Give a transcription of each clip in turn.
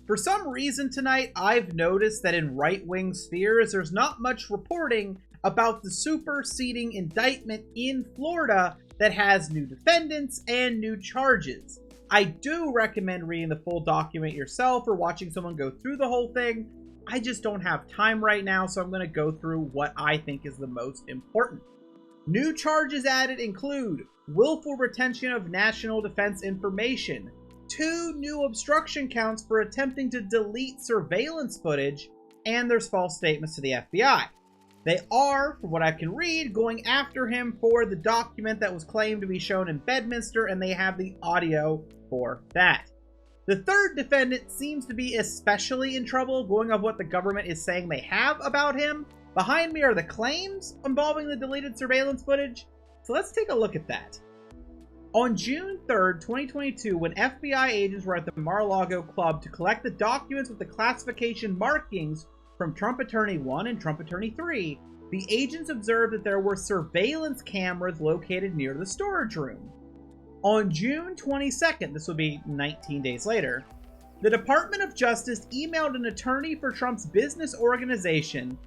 For some reason tonight, I've noticed that in right-wing spheres, there's not much reporting about the superseding indictment in Florida that has new defendants and new charges. I do recommend reading the full document yourself or watching someone go through the whole thing. I just don't have time right now, so I'm going to go through what I think is the most important. New charges added include willful retention of national defense information, 2 new obstruction counts for attempting to delete surveillance footage, and there's false statements to the FBI. They are, from what I can read, going after him for the document that was claimed to be shown in Bedminster, and they have the audio for that. The third defendant seems to be especially in trouble, going off what the government is saying they have about him. Behind me are the claims involving the deleted surveillance footage, so let's take a look at that. On June 3rd, 2022, when FBI agents were at the Mar-a-Lago club to collect the documents with the classification markings from Trump Attorney 1 and Trump Attorney 3, the agents observed that there were surveillance cameras located near the storage room. On June 22nd, this would be 19 days later, the Department of Justice emailed an attorney for Trump's business organization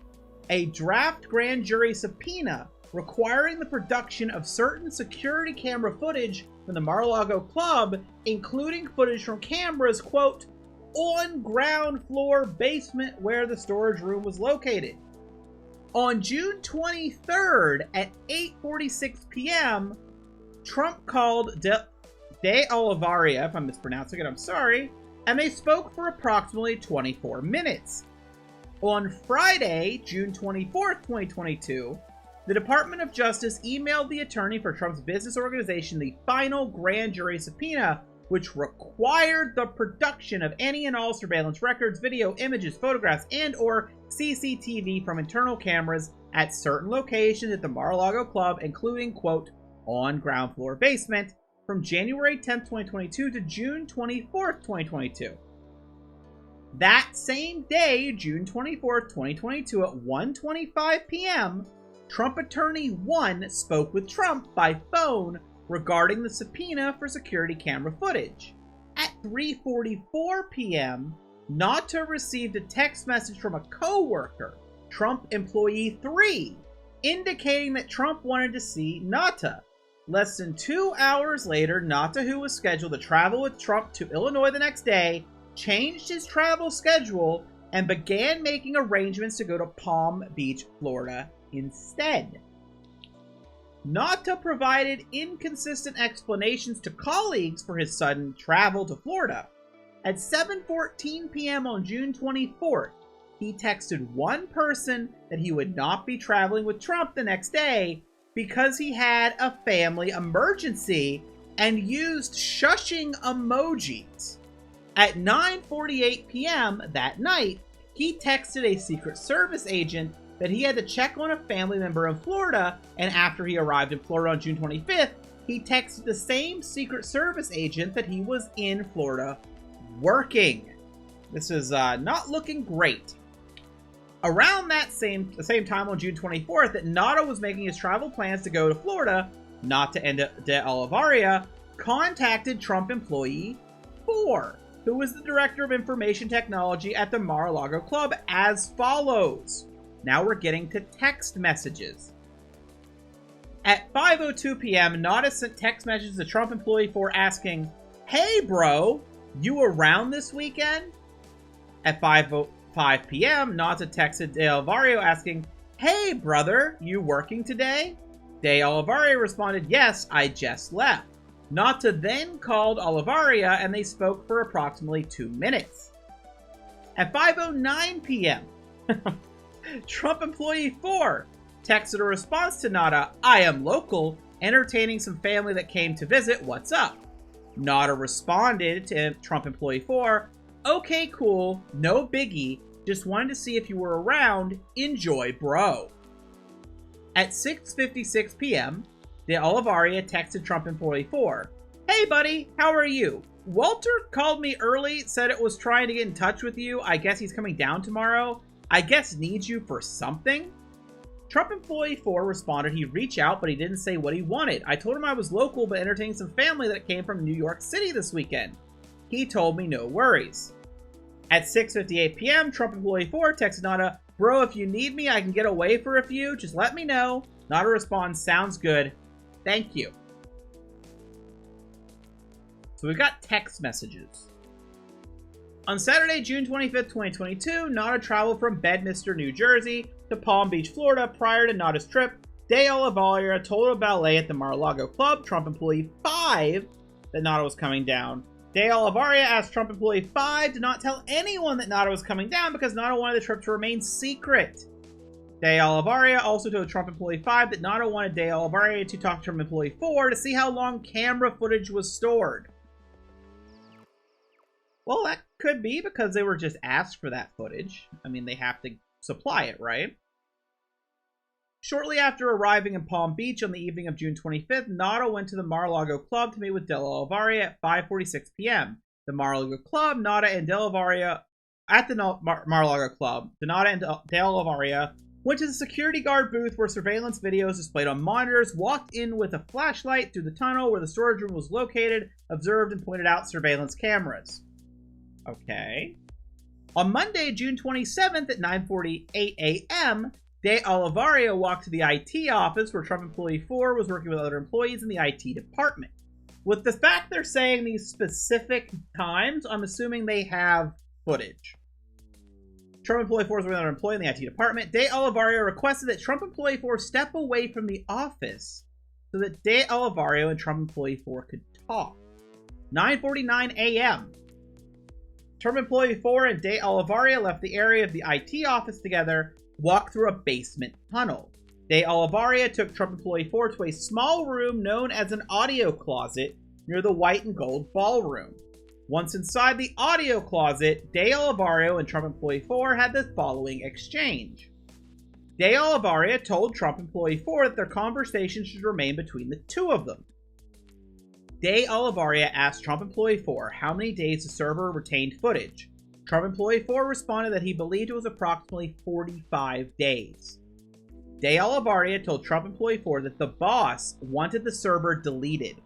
a draft grand jury subpoena requiring the production of certain security camera footage from the Mar-a-Lago club, including footage from cameras, quote, on ground floor basement where the storage room was located. On June 23rd at 8:46 p.m., Trump called De Oliveira, if I'm mispronouncing it, I'm sorry, and they spoke for approximately 24 minutes. On Friday, June 24th, 2022, the Department of Justice emailed the attorney for Trump's business organization the final grand jury subpoena, which required the production of any and all surveillance records, video, images, photographs, and/or CCTV from internal cameras at certain locations at the Mar-a-Lago club, including, quote, on ground floor basement, from January 10th, 2022 to June 24th, 2022. That same day, June 24th, 2022, at 1:25 p.m., Trump Attorney 1 spoke with Trump by phone regarding the subpoena for security camera footage. At 3:44 p.m., Nata received a text message from a co-worker, Trump Employee 3, indicating that Trump wanted to see Nata. Less than 2 hours later, Nata, who was scheduled to travel with Trump to Illinois the next day, changed his travel schedule and began making arrangements to go to Palm Beach, Florida instead. Nata provided inconsistent explanations to colleagues for his sudden travel to Florida. At 7:14 p.m. on June 24th, he texted one person that he would not be traveling with Trump the next day because he had a family emergency and used shushing emojis. At 9:48 p.m. that night, he texted a Secret Service agent that he had to check on a family member in Florida, and after he arrived in Florida on June 25th, he texted the same Secret Service agent that he was in Florida working. This is not looking great. Around the same time on June 24th, that Nata was making his travel plans to go to Florida, Nata and De Oliveira contacted Trump Employee 4, who was the Director of Information Technology at the Mar-a-Lago Club, as follows. Now we're getting to text messages. At 5:02 p.m., Nata sent text messages to Trump Employee 4 asking, "Hey bro, you around this weekend?" At 5:05 p.m., Nata texted De Oliveira asking, "Hey brother, you working today?" De Oliveira responded, "Yes, I just left." Nata then called Oliveira and they spoke for approximately 2 minutes. At 5:09 p.m., Trump Employee 4 texted a response to Nata, "I am local, entertaining some family that came to visit, what's up?" Nata responded to Trump Employee 4, "Okay, cool, no biggie, just wanted to see if you were around, enjoy bro." At 6:56 p.m., De Oliveira texted Trump Employee 4, "Hey buddy, how are you? Walter called me early, said it was trying to get in touch with you, I guess he's coming down tomorrow. I guess needs you for something?" Trump Employee 4 responded he'd reach out, but he didn't say what he wanted. "I told him I was local, but entertaining some family that came from New York City this weekend. He told me no worries." At 6:58 p.m., Trump employee 4 texted Nada, "Bro, if you need me, I can get away for a few. Just let me know." Nada responds, "Sounds good. Thank you." So we've got text messages. On Saturday, June 25th, 2022, Nada traveled from Bedminster, New Jersey to Palm Beach, Florida. Prior to Nada's trip, De Oliveira told a ballet at the Mar-a-Lago Club, Trump employee 5, that Nada was coming down. De Oliveira asked Trump employee 5 to not tell anyone that Nada was coming down because Nada wanted the trip to remain secret. De Oliveira also told Trump employee 5 that Nada wanted De Oliveira to talk to Trump employee 4 to see how long camera footage was stored. Well, that could be because they were just asked for that footage. I mean, they have to supply it, right? Shortly after arriving in Palm Beach on the evening of June 25th, Nada went to the Mar-a-Lago Club to meet with De Oliveira at 5:46 p.m. The Mar-a-Lago Club, Nada and De Oliveira at the Mar-a-Lago Club. Nada and De Oliveira went to the security guard booth where surveillance videos displayed on monitors, walked in with a flashlight through the tunnel where the storage room was located, observed and pointed out surveillance cameras. Okay. On Monday, June 27th at 9:48 a.m., De Oliveira walked to the IT office where Trump employee 4 was working with other employees in the IT department. With the fact they're saying these specific times, I'm assuming they have footage. Trump employee 4 was with another employee in the IT department. De Oliveira requested that Trump employee 4 step away from the office so that De Oliveira and Trump employee 4 could talk. 9:49 a.m. Trump employee 4 and De Oliveira left the area of the IT office together, walked through a basement tunnel. De Oliveira took Trump employee 4 to a small room known as an audio closet near the white and gold ballroom. Once inside the audio closet, De Oliveira and Trump employee 4 had the following exchange. De Oliveira told Trump employee 4 that their conversation should remain between the two of them. De Oliveira asked Trump employee 4 how many days the server retained footage. Trump employee 4 responded that he believed it was approximately 45 days. De Oliveira told Trump employee 4 that the boss wanted the server deleted.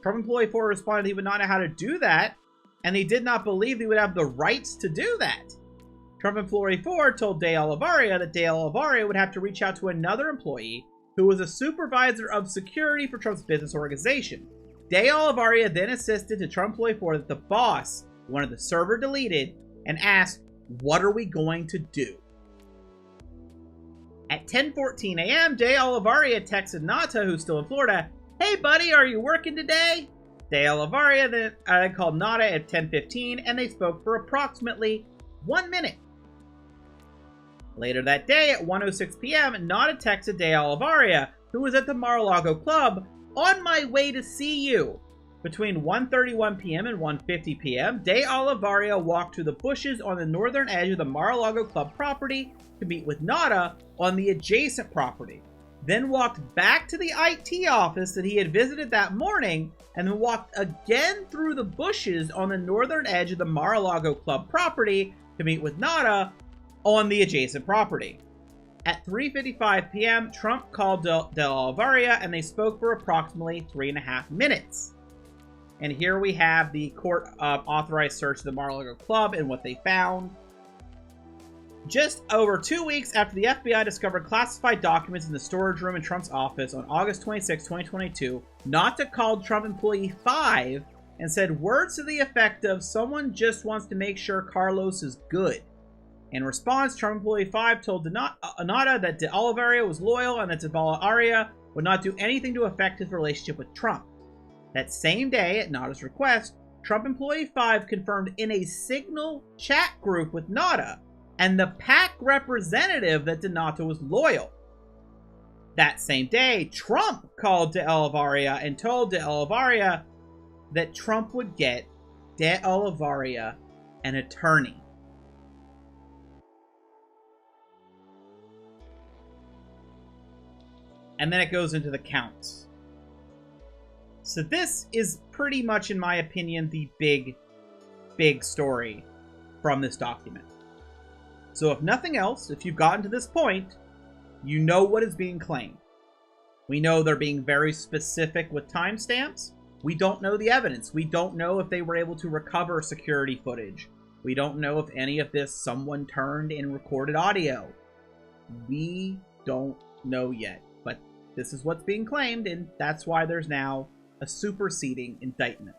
Trump employee 4 responded he would not know how to do that, and he did not believe he would have the rights to do that. Trump employee 4 told De Oliveira that De Oliveira would have to reach out to another employee who was a supervisor of security for Trump's business organization. De Oliveira then insisted to Trump employee 4 that the boss wanted the server deleted and asked, "What are we going to do?" At 10:14 a.m., De Oliveira texted Nata, who's still in Florida, "Hey buddy, are you working today?" De Oliveira then called Nata at 10:15 and they spoke for approximately 1 minute. Later that day at 1:06 p.m., Nata texted De Oliveira, who was at the Mar-a-Lago Club, "On my way to see you." Between 1:31 p.m. and 1:50 p.m., De Oliveira walked through the bushes on the northern edge of the Mar-a-Lago Club property to meet with Nata on the adjacent property, then walked back to the IT office that he had visited that morning, and then walked again through the bushes on the northern edge of the Mar-a-Lago Club property to meet with Nata on the adjacent property. At 3:55 p.m., Trump called De Oliveira and they spoke for approximately 3.5 minutes. And here we have the court-authorized search of the Mar-a-Lago Club and what they found. Just over 2 weeks after the FBI discovered classified documents in the storage room in Trump's office on August 26, 2022, Nata called Trump employee 5 and said words to the effect of, "Someone just wants to make sure Carlos is good." In response, Trump employee 5 told Nata that De Oliveira was loyal and that De Oliveira would not do anything to affect his relationship with Trump. That same day, at Nata's request, Trump employee 5 confirmed in a Signal chat group with Nata and the PAC representative that Nata was loyal. That same day, Trump called De Oliveira and told De Oliveira that Trump would get De Oliveira an attorney. And then it goes into the counts. So this is pretty much, in my opinion, the big story from this document. So if nothing else, if you've gotten to this point, you know what is being claimed. We know they're being very specific with timestamps. We don't know the evidence. We don't know if they were able to recover security footage. We don't know if any of this someone turned in recorded audio. We don't know yet, but this is what's being claimed, and that's why there's now a superseding indictment.